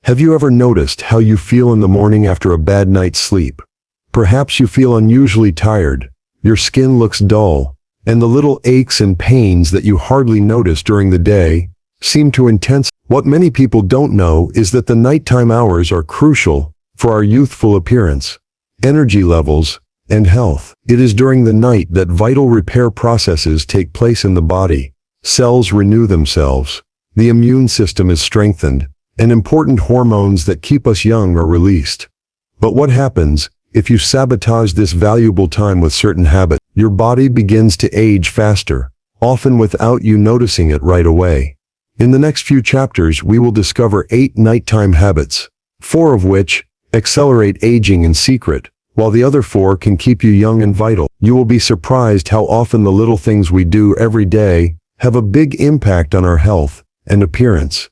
Have you ever noticed how you feel in the morning after a bad night's sleep? Perhaps you feel unusually tired, your skin looks dull, and the little aches and pains that you hardly notice during the day seem to intensify. What many people don't know is that the nighttime hours are crucial for our youthful appearance, energy levels, and health. It is during the night that vital repair processes take place in the body. Cells renew themselves, the immune system is strengthened, and important hormones that keep us young are released. But what happens if you sabotage this valuable time with certain habits? Your body begins to age faster, often without you noticing it right away. In the next few chapters, we will discover 8 nighttime habits, 4 of which accelerate aging in secret, while the other 4 can keep you young and vital. You will be surprised how often the little things we do every day have a big impact on our health and appearance.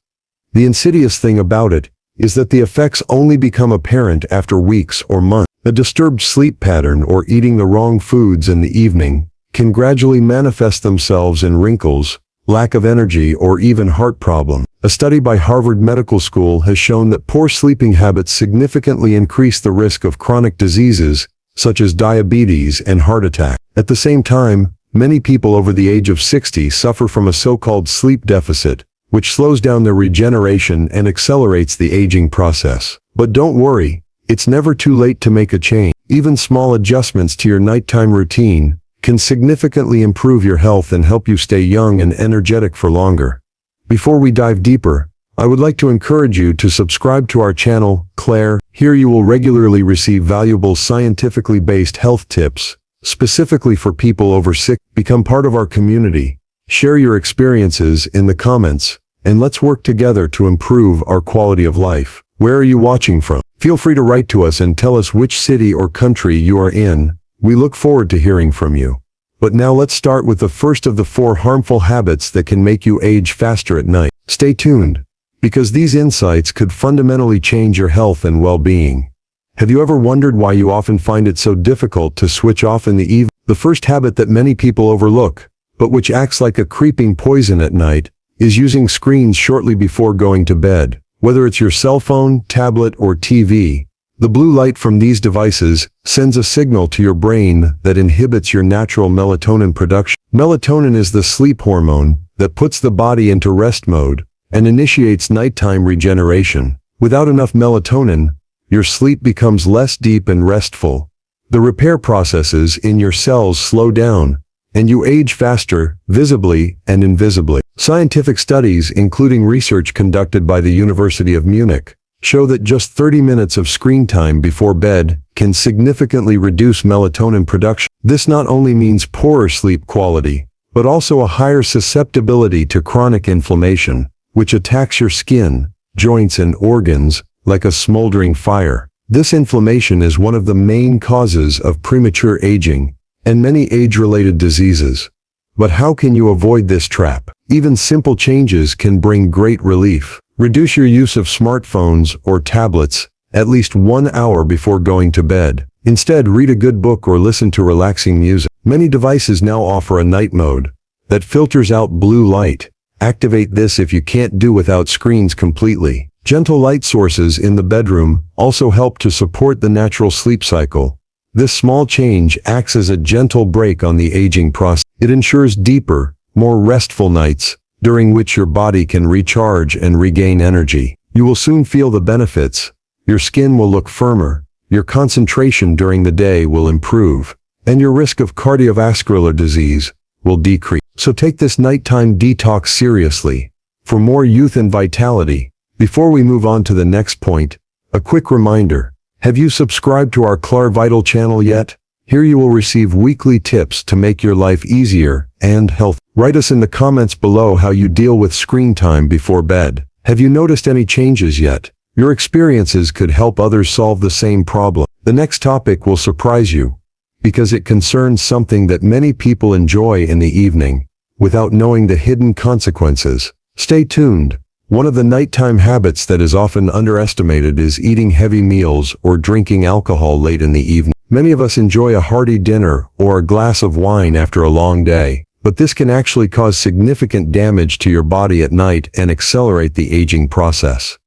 The insidious thing about it is that the effects only become apparent after weeks or months. A disturbed sleep pattern or eating the wrong foods in the evening can gradually manifest themselves in wrinkles, lack of energy, or even heart problems. A study by Harvard Medical School has shown that poor sleeping habits significantly increase the risk of chronic diseases such as diabetes and heart attack. At the same time, many people over the age of 60 suffer from a so-called sleep deficit, which slows down their regeneration and accelerates the aging process. But don't worry, it's never too late to make a change. Even small adjustments to your nighttime routine can significantly improve your health and help you stay young and energetic for longer. Before we dive deeper, I would like to encourage you to subscribe to our channel, Claire. Here you will regularly receive valuable scientifically based health tips, specifically for people over 60. Become part of our community. Share your experiences in the comments, and let's work together to improve our quality of life. Where are you watching from? Feel free to write to us and tell us which city or country you are in. We look forward to hearing from you. But now let's start with the first of the 4 harmful habits that can make you age faster at night. Stay tuned, because these insights could fundamentally change your health and well-being. Have you ever wondered why you often find it so difficult to switch off in the evening? The first habit that many people overlook, but which acts like a creeping poison at night, is using screens shortly before going to bed. Whether it's your cell phone, tablet, or TV, the blue light from these devices sends a signal to your brain that inhibits your natural melatonin production. Melatonin is the sleep hormone that puts the body into rest mode and initiates nighttime regeneration. Without enough melatonin, your sleep becomes less deep and restful. The repair processes in your cells slow down, and you age faster, visibly and invisibly. Scientific studies, including research conducted by the University of Munich, show that just 30 minutes of screen time before bed can significantly reduce melatonin production. This not only means poorer sleep quality, but also a higher susceptibility to chronic inflammation, which attacks your skin, joints, and organs like a smoldering fire. This inflammation is one of the main causes of premature aging and many age-related diseases. But how can you avoid this trap? Even simple changes can bring great relief. Reduce your use of smartphones or tablets at least 1 hour before going to bed. Instead, read a good book or listen to relaxing music. Many devices now offer a night mode that filters out blue light. Activate this if you can't do without screens completely. Gentle light sources in the bedroom also help to support the natural sleep cycle. This small change acts as a gentle break on the aging process. It ensures deeper, more restful nights, during which your body can recharge and regain energy. You will soon feel the benefits. Your skin will look firmer, your concentration during the day will improve, and your risk of cardiovascular disease will decrease. So take this nighttime detox seriously. For more youth and vitality, before we move on to the next point, a quick reminder. Have you subscribed to our Claire Vital channel yet? Here you will receive weekly tips to make your life easier and healthy. Write us in the comments below how you deal with screen time before bed. Have you noticed any changes yet? Your experiences could help others solve the same problem. The next topic will surprise you, because it concerns something that many people enjoy in the evening, without knowing the hidden consequences. Stay tuned. One of the nighttime habits that is often underestimated is eating heavy meals or drinking alcohol late in the evening. Many of us enjoy a hearty dinner or a glass of wine after a long day, but this can actually cause significant damage to your body at night and accelerate the aging process.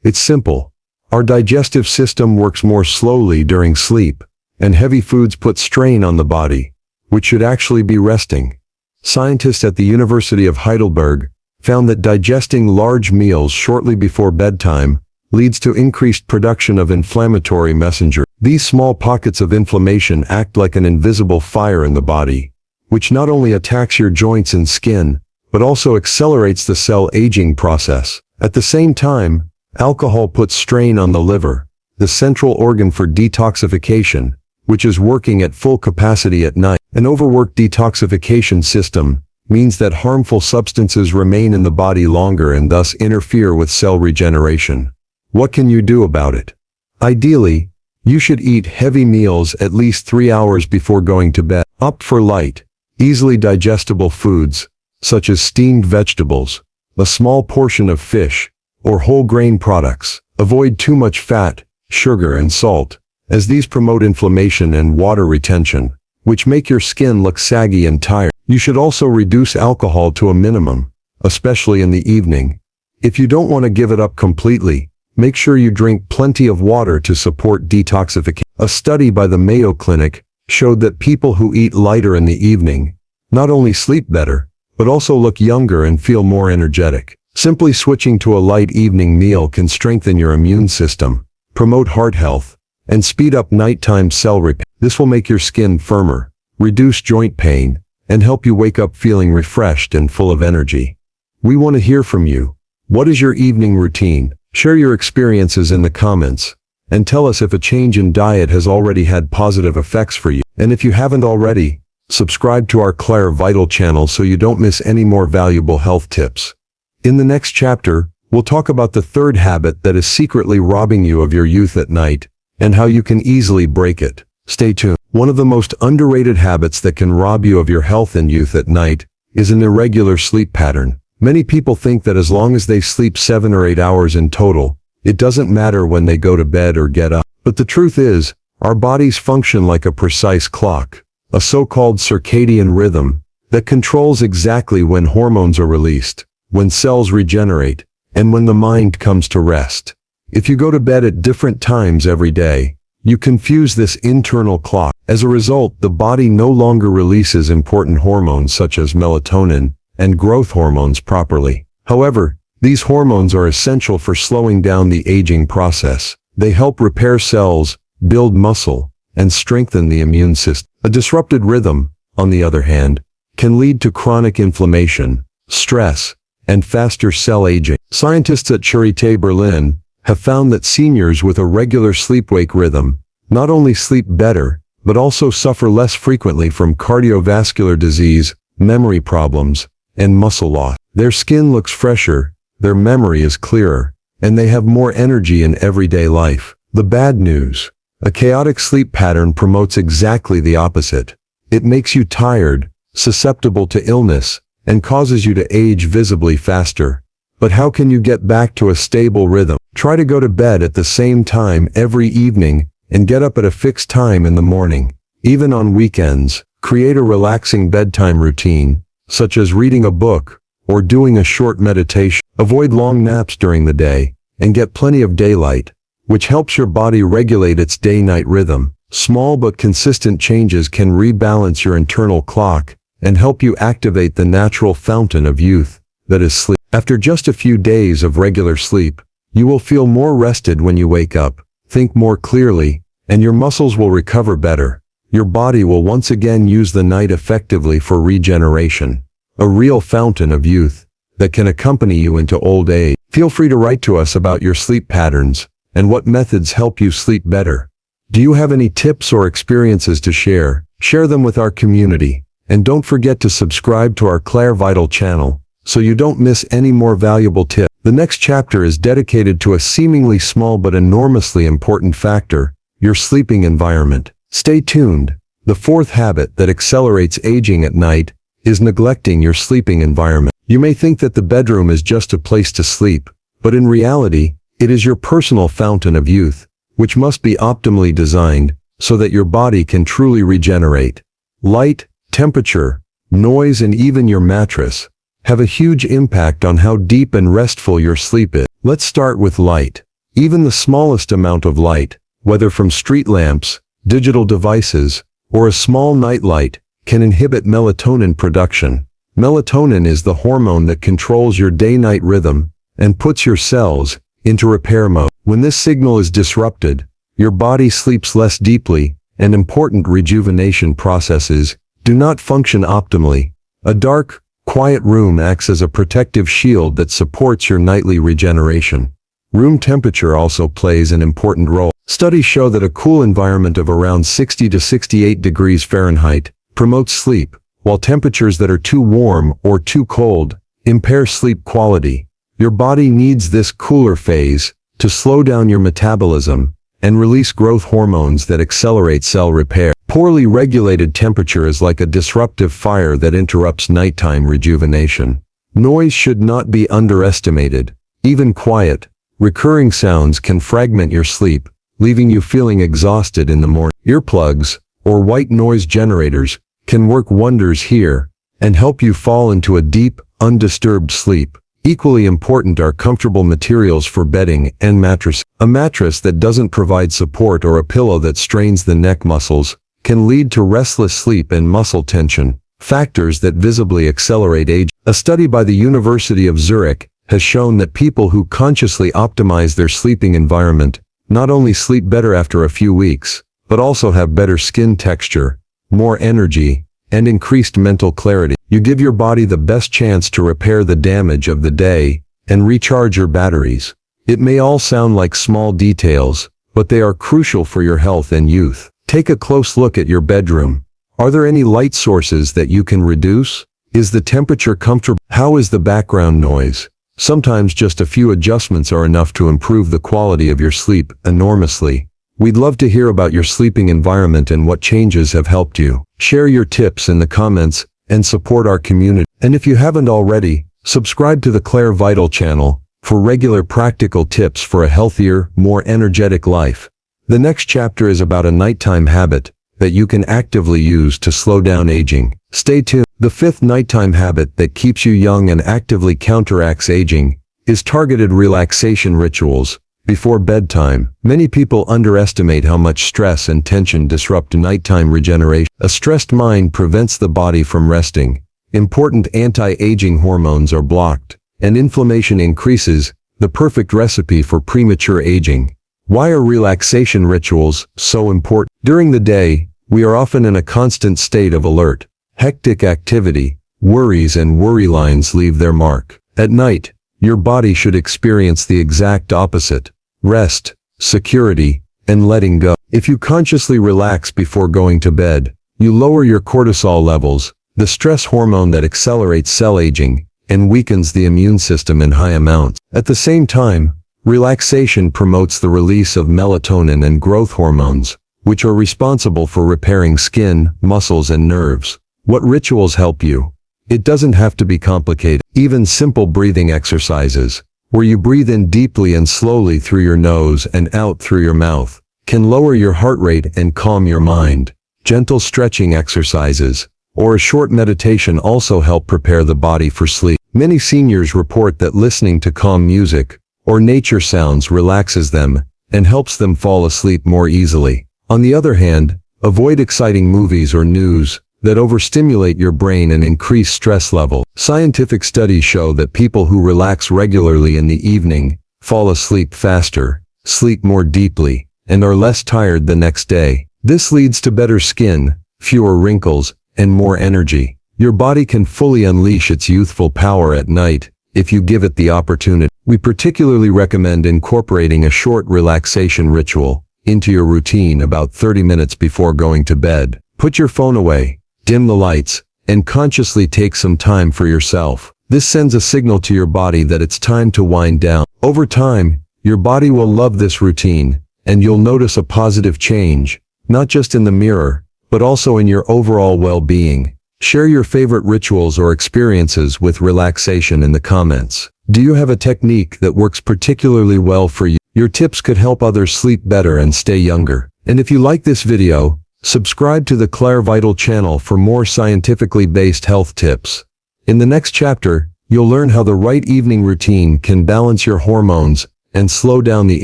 It's simple. Our digestive system works more slowly during sleep, and heavy foods put strain on the body, which should actually be resting. Scientists at the University of Heidelberg found that digesting large meals shortly before bedtime leads to increased production of inflammatory messenger. These small pockets of inflammation act like an invisible fire in the body, which not only attacks your joints and skin, but also accelerates the cell aging process. At the same time, alcohol puts strain on the liver, the central organ for detoxification, which is working at full capacity at night. An overworked detoxification system means that harmful substances remain in the body longer and thus interfere with cell regeneration. What can you do about it? Ideally, you should eat heavy meals at least 3 hours before going to bed. Opt for light, easily digestible foods, such as steamed vegetables, a small portion of fish, or whole grain products. Avoid too much fat, sugar, and salt, as these promote inflammation and water retention, which make your skin look saggy and tired. You should also reduce alcohol to a minimum, especially in the evening. If you don't want to give it up completely, make sure you drink plenty of water to support detoxification. A study by the Mayo Clinic showed that people who eat lighter in the evening not only sleep better, but also look younger and feel more energetic. Simply switching to a light evening meal can strengthen your immune system, promote heart health, and speed up nighttime cell repair. This will make your skin firmer, reduce joint pain, and help you wake up feeling refreshed and full of energy. We want to hear from you. What is your evening routine? Share your experiences in the comments, and tell us if a change in diet has already had positive effects for you. And if you haven't already, subscribe to our Claire Vital channel so you don't miss any more valuable health tips. In the next chapter, we'll talk about the third habit that is secretly robbing you of your youth at night, and how you can easily break it. Stay tuned. One of the most underrated habits that can rob you of your health and youth at night is an irregular sleep pattern. Many people think that as long as they sleep 7 or 8 hours in total, it doesn't matter when they go to bed or get up. But the truth is, our bodies function like a precise clock, a so-called circadian rhythm that controls exactly when hormones are released, when cells regenerate, and when the mind comes to rest. If you go to bed at different times every day, you confuse this internal clock. As a result, the body no longer releases important hormones such as melatonin and growth hormones properly. However, these hormones are essential for slowing down the aging process. They help repair cells, build muscle, and strengthen the immune system. A disrupted rhythm, on the other hand, can lead to chronic inflammation, stress, and faster cell aging. Scientists at Charité Berlin have found that seniors with a regular sleep-wake rhythm not only sleep better, but also suffer less frequently from cardiovascular disease, memory problems, and muscle loss. Their skin looks fresher, their memory is clearer, and they have more energy in everyday life. The bad news: a chaotic sleep pattern promotes exactly the opposite. It makes you tired, susceptible to illness, and causes you to age visibly faster. But how can you get back to a stable rhythm? Try to go to bed at the same time every evening and get up at a fixed time in the morning. Even on weekends, create a relaxing bedtime routine, such as reading a book or doing a short meditation. Avoid long naps during the day and get plenty of daylight, which helps your body regulate its day-night rhythm. Small but consistent changes can rebalance your internal clock and help you activate the natural fountain of youth, that is sleep. After just a few days of regular sleep, you will feel more rested when you wake up, think more clearly, and your muscles will recover better. Your body will once again use the night effectively for regeneration, a real fountain of youth that can accompany you into old age. Feel free to write to us about your sleep patterns and what methods help you sleep better. Do you have any tips or experiences to share? Share them with our community. And don't forget to subscribe to our Claire Vital channel so you don't miss any more valuable tips. The next chapter is dedicated to a seemingly small but enormously important factor: your sleeping environment. Stay tuned. The fourth habit that accelerates aging at night is neglecting your sleeping environment. You may think that the bedroom is just a place to sleep, but in reality, it is your personal fountain of youth, which must be optimally designed so that your body can truly regenerate. Light, temperature, noise, and even your mattress have a huge impact on how deep and restful your sleep is. Let's start with light. Even the smallest amount of light, whether from street lamps, digital devices, or a small night light, can inhibit melatonin production. Melatonin is the hormone that controls your day-night rhythm and puts your cells into repair mode. When this signal is disrupted, your body sleeps less deeply, and important rejuvenation processes do not function optimally. A dark, quiet room acts as a protective shield that supports your nightly regeneration. Room temperature also plays an important role. Studies show that a cool environment of around 60 to 68 degrees Fahrenheit promotes sleep, while temperatures that are too warm or too cold impair sleep quality. Your body needs this cooler phase to slow down your metabolism and release growth hormones that accelerate cell repair. Poorly regulated temperature is like a disruptive fire that interrupts nighttime rejuvenation. Noise should not be underestimated. Even quiet, recurring sounds can fragment your sleep, leaving you feeling exhausted in the morning. Earplugs, or white noise generators, can work wonders here and help you fall into a deep, undisturbed sleep. Equally important are comfortable materials for bedding and mattress. A mattress that doesn't provide support or a pillow that strains the neck muscles can lead to restless sleep and muscle tension, factors that visibly accelerate age. A study by the University of Zurich has shown that people who consciously optimize their sleeping environment not only sleep better after a few weeks, but also have better skin texture, more energy, and increased mental clarity. You give your body the best chance to repair the damage of the day and recharge your batteries. It may all sound like small details, but they are crucial for your health and youth. Take a close look at your bedroom. Are there any light sources that you can reduce? Is the temperature comfortable? How is the background noise? Sometimes just a few adjustments are enough to improve the quality of your sleep enormously. We'd love to hear about your sleeping environment and what changes have helped you. Share your tips in the comments and support our community. And if you haven't already, subscribe to the Claire Vital channel for regular practical tips for a healthier, more energetic life. The next chapter is about a nighttime habit that you can actively use to slow down aging. Stay tuned. The fifth nighttime habit that keeps you young and actively counteracts aging is targeted relaxation rituals before bedtime. Many people underestimate how much stress and tension disrupt nighttime regeneration. A stressed mind prevents the body from resting. Important anti-aging hormones are blocked, and inflammation increases, the perfect recipe for premature aging. Why are relaxation rituals so important? During the day, we are often in a constant state of alert. Hectic activity, worries and worry lines leave their mark. At night, your body should experience the exact opposite: rest, security, and letting go. If you consciously relax before going to bed, you lower your cortisol levels, the stress hormone that accelerates cell aging and weakens the immune system in high amounts. At the same time, relaxation promotes the release of melatonin and growth hormones, which are responsible for repairing skin, muscles, and nerves. What rituals help you? It doesn't have to be complicated. Even simple breathing exercises, where you breathe in deeply and slowly through your nose and out through your mouth, can lower your heart rate and calm your mind. Gentle stretching exercises, or a short meditation also help prepare the body for sleep. Many seniors report that listening to calm music or nature sounds relaxes them and helps them fall asleep more easily. On the other hand, avoid exciting movies or news that overstimulate your brain and increase stress level. Scientific studies show that people who relax regularly in the evening fall asleep faster, sleep more deeply, and are less tired the next day. This leads to better skin, fewer wrinkles, and more energy. Your body can fully unleash its youthful power at night if you give it the opportunity. We particularly recommend incorporating a short relaxation ritual into your routine about 30 minutes before going to bed. Put your phone away, dim the lights, and consciously take some time for yourself. This sends a signal to your body that it's time to wind down. Over time, your body will love this routine, and you'll notice a positive change, not just in the mirror, but also in your overall well-being. Share your favorite rituals or experiences with relaxation in the comments. Do you have a technique that works particularly well for you? Your tips could help others sleep better and stay younger. And if you like this video, subscribe to the Claire Vital channel for more scientifically based health tips. In the next chapter, you'll learn how the right evening routine can balance your hormones and slow down the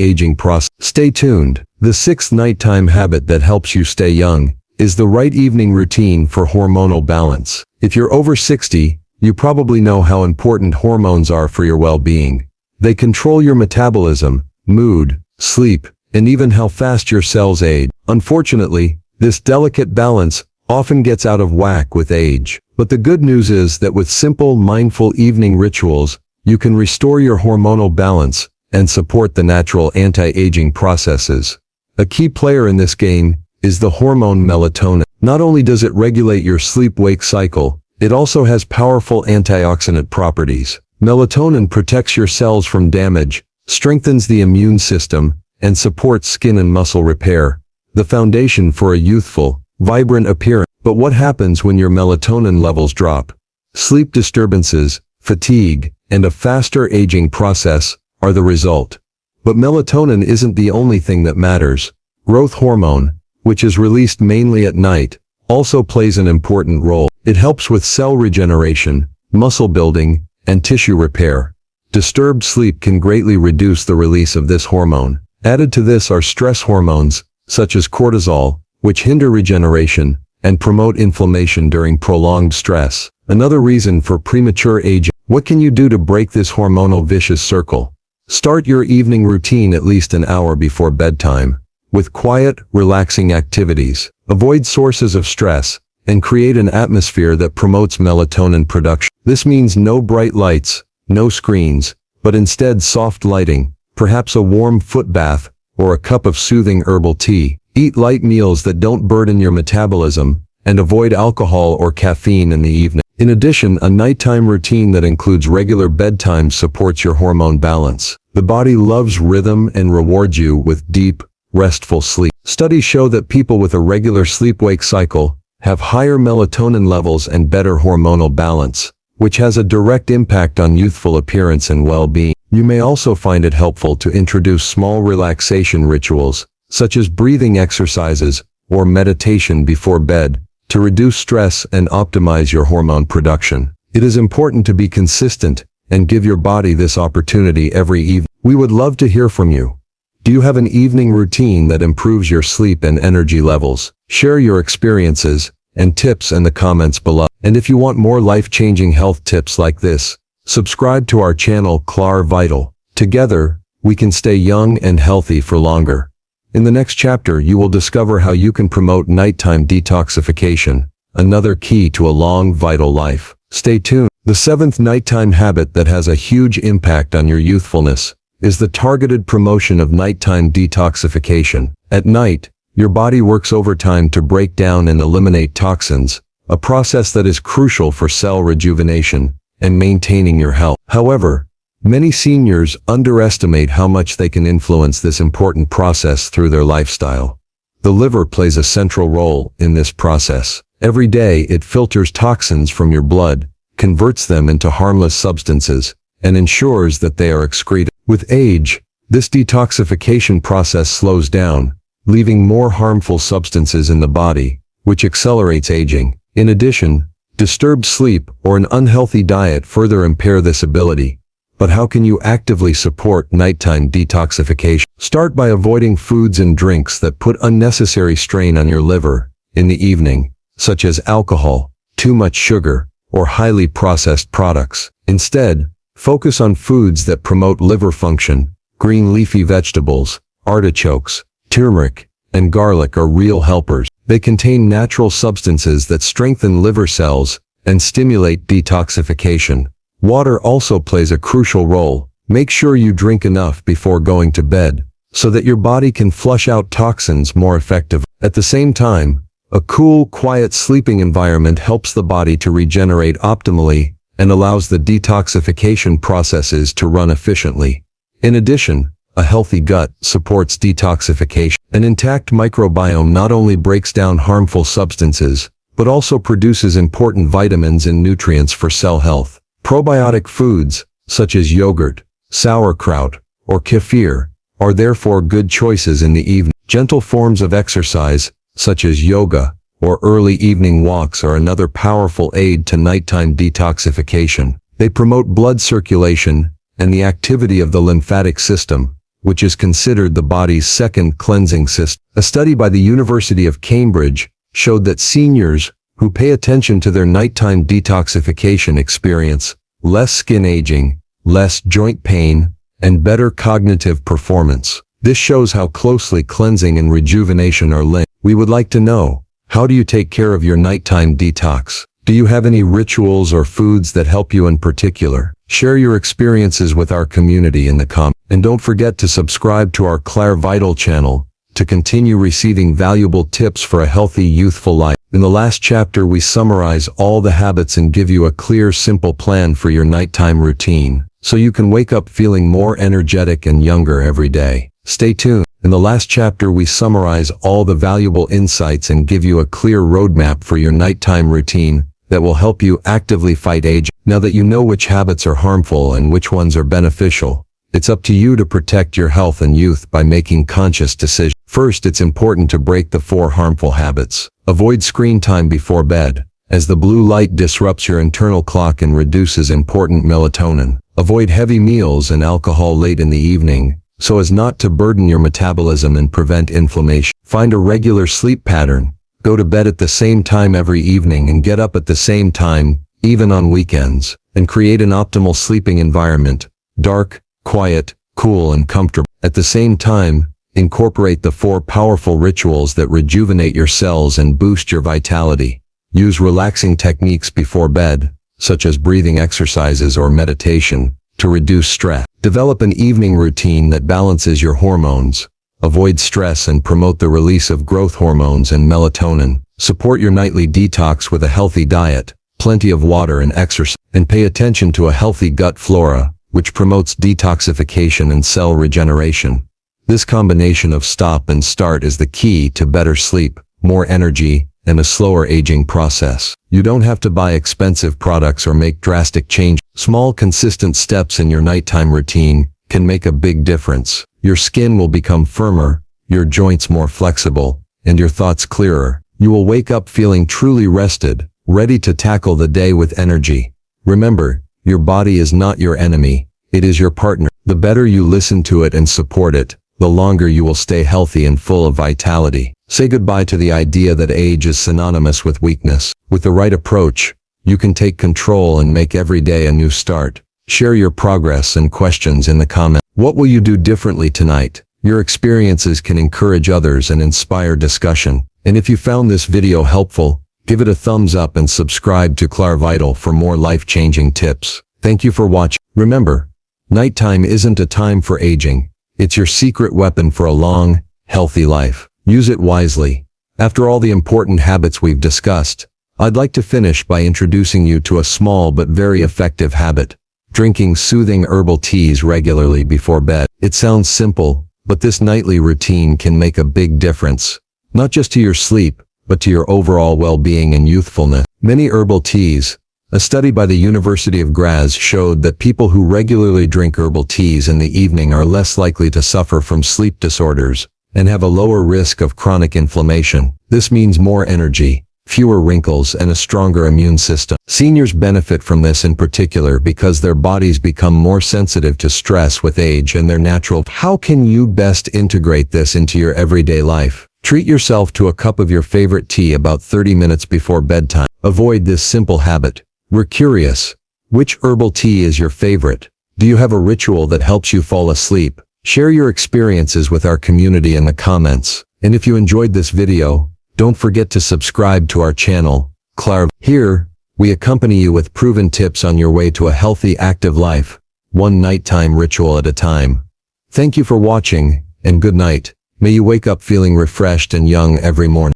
aging process. Stay tuned. The sixth nighttime habit that helps you stay young is the right evening routine for hormonal balance. If you're over 60, you probably know how important hormones are for your well-being. They control your metabolism, mood, sleep, and even how fast your cells age. Unfortunately, this delicate balance often gets out of whack with age. But the good news is that with simple, mindful evening rituals, you can restore your hormonal balance and support the natural anti-aging processes. A key player in this game is the hormone melatonin. Not only does it regulate your sleep-wake cycle, it also has powerful antioxidant properties. Melatonin protects your cells from damage, strengthens the immune system, and supports skin and muscle repair, the foundation for a youthful, vibrant appearance. But what happens when your melatonin levels drop? Sleep disturbances, fatigue, and a faster aging process are the result. But melatonin isn't the only thing that matters. Growth hormone, which is released mainly at night, also plays an important role. It helps with cell regeneration, muscle building, and tissue repair. Disturbed sleep can greatly reduce the release of this hormone. Added to this are stress hormones, such as cortisol, which hinder regeneration and promote inflammation during prolonged stress. Another reason for premature aging. What can you do to break this hormonal vicious circle? Start your evening routine at least an hour before bedtime, with quiet, relaxing activities. Avoid sources of stress, and create an atmosphere that promotes melatonin production. This means no bright lights, no screens, but instead soft lighting, perhaps a warm foot bath, or a cup of soothing herbal tea. Eat light meals that don't burden your metabolism, and avoid alcohol or caffeine in the evening. In addition, a nighttime routine that includes regular bedtime supports your hormone balance. The body loves rhythm and rewards you with deep, restful sleep. Studies show that people with a regular sleep-wake cycle have higher melatonin levels and better hormonal balance, which has a direct impact on youthful appearance and well-being. You may also find it helpful to introduce small relaxation rituals, such as breathing exercises or meditation before bed, to reduce stress and optimize your hormone production. It is important to be consistent and give your body this opportunity every evening. We would love to hear from you. Do you have an evening routine that improves your sleep and energy levels? Share your experiences and tips in the comments below. And if you want more life-changing health tips like this, subscribe to our channel Clar Vital. Together, we can stay young and healthy for longer. In the next chapter, you will discover how you can promote nighttime detoxification, another key to a long, vital life. Stay tuned. The seventh nighttime habit that has a huge impact on your youthfulness is the targeted promotion of nighttime detoxification. At night, your body works overtime to break down and eliminate toxins, a process that is crucial for cell rejuvenation and maintaining your health. However, many seniors underestimate how much they can influence this important process through their lifestyle. The liver plays a central role in this process. Every day, it filters toxins from your blood, converts them into harmless substances, and ensures that they are excreted. With age, this detoxification process slows down, leaving more harmful substances in the body, which accelerates aging. In addition, disturbed sleep or an unhealthy diet further impair this ability. But how can you actively support nighttime detoxification? Start by avoiding foods and drinks that put unnecessary strain on your liver in the evening, such as alcohol, too much sugar, or highly processed products. Instead, focus on foods that promote liver function. Green leafy vegetables, artichokes, turmeric, and garlic are real helpers. They contain natural substances that strengthen liver cells and stimulate detoxification. Water also plays a crucial role. Make sure you drink enough before going to bed, so that your body can flush out toxins more effectively. At the same time, a cool, quiet sleeping environment helps the body to regenerate optimally and allows the detoxification processes to run efficiently. In addition, a healthy gut supports detoxification. An intact microbiome not only breaks down harmful substances, but also produces important vitamins and nutrients for cell health. Probiotic foods, such as yogurt, sauerkraut, or kefir, are therefore good choices in the evening. Gentle forms of exercise, such as yoga, or early evening walks are another powerful aid to nighttime detoxification. They promote blood circulation and the activity of the lymphatic system, which is considered the body's second cleansing system. A study by the University of Cambridge showed that seniors who pay attention to their nighttime detoxification experience less skin aging, less joint pain, and better cognitive performance. This shows how closely cleansing and rejuvenation are linked. We would like to know, how do you take care of your nighttime detox? Do you have any rituals or foods that help you in particular? Share your experiences with our community in the comments. And don't forget to subscribe to our Claire Vital channel to continue receiving valuable tips for a healthy, youthful life. In the last chapter, we summarize all the habits and give you a clear, simple plan for your nighttime routine, so you can wake up feeling more energetic and younger every day. Stay tuned. In the last chapter, we summarize all the valuable insights and give you a clear roadmap for your nighttime routine that will help you actively fight aging. Now that you know which habits are harmful and which ones are beneficial, it's up to you to protect your health and youth by making conscious decisions. First, it's important to break the 4 harmful habits. Avoid screen time before bed, as the blue light disrupts your internal clock and reduces important melatonin. Avoid heavy meals and alcohol late in the evening, so as not to burden your metabolism and prevent inflammation. Find a regular sleep pattern. Go to bed at the same time every evening and get up at the same time, even on weekends, and create an optimal sleeping environment: dark, quiet, cool, and comfortable. At the same time, incorporate the 4 powerful rituals that rejuvenate your cells and boost your vitality. Use relaxing techniques before bed, such as breathing exercises or meditation, to reduce stress. Develop an evening routine that balances your hormones. Avoid stress and promote the release of growth hormones and melatonin. Support your nightly detox with a healthy diet, plenty of water and exercise, and pay attention to a healthy gut flora, which promotes detoxification and cell regeneration. This combination of stop and start is the key to better sleep, more energy, and a slower aging process. You don't have to buy expensive products or make drastic changes. Small, consistent steps in your nighttime routine can make a big difference. Your skin will become firmer, your joints more flexible, and your thoughts clearer. You will wake up feeling truly rested, ready to tackle the day with energy. Remember, your body is not your enemy, it is your partner. The better you listen to it and support it, the longer you will stay healthy and full of vitality. Say goodbye to the idea that age is synonymous with weakness. With the right approach, you can take control and make every day a new start. Share your progress and questions in the comments. What will you do differently tonight? Your experiences can encourage others and inspire discussion. And if you found this video helpful, give it a thumbs up and subscribe to Claire Vital for more life-changing tips. Thank you for watching. Remember, nighttime isn't a time for aging. It's your secret weapon for a long, healthy life. Use it wisely. After all the important habits we've discussed, I'd like to finish by introducing you to a small but very effective habit: drinking soothing herbal teas regularly before bed. It sounds simple, but this nightly routine can make a big difference, not just to your sleep, but to your overall well-being and youthfulness. Many herbal teas. A study by the University of Graz showed that people who regularly drink herbal teas in the evening are less likely to suffer from sleep disorders and have a lower risk of chronic inflammation. This means more energy, fewer wrinkles, and a stronger immune system. Seniors benefit from this in particular because their bodies become more sensitive to stress with age and their natural. How can you best integrate this into your everyday life? Treat yourself to a cup of your favorite tea about 30 minutes before bedtime. Avoid this simple habit. We're curious. Which herbal tea is your favorite? Do you have a ritual that helps you fall asleep? Share your experiences with our community in the comments. And if you enjoyed this video, don't forget to subscribe to our channel, Claire. Here, we accompany you with proven tips on your way to a healthy, active life, one nighttime ritual at a time. Thank you for watching, and good night. May you wake up feeling refreshed and young every morning.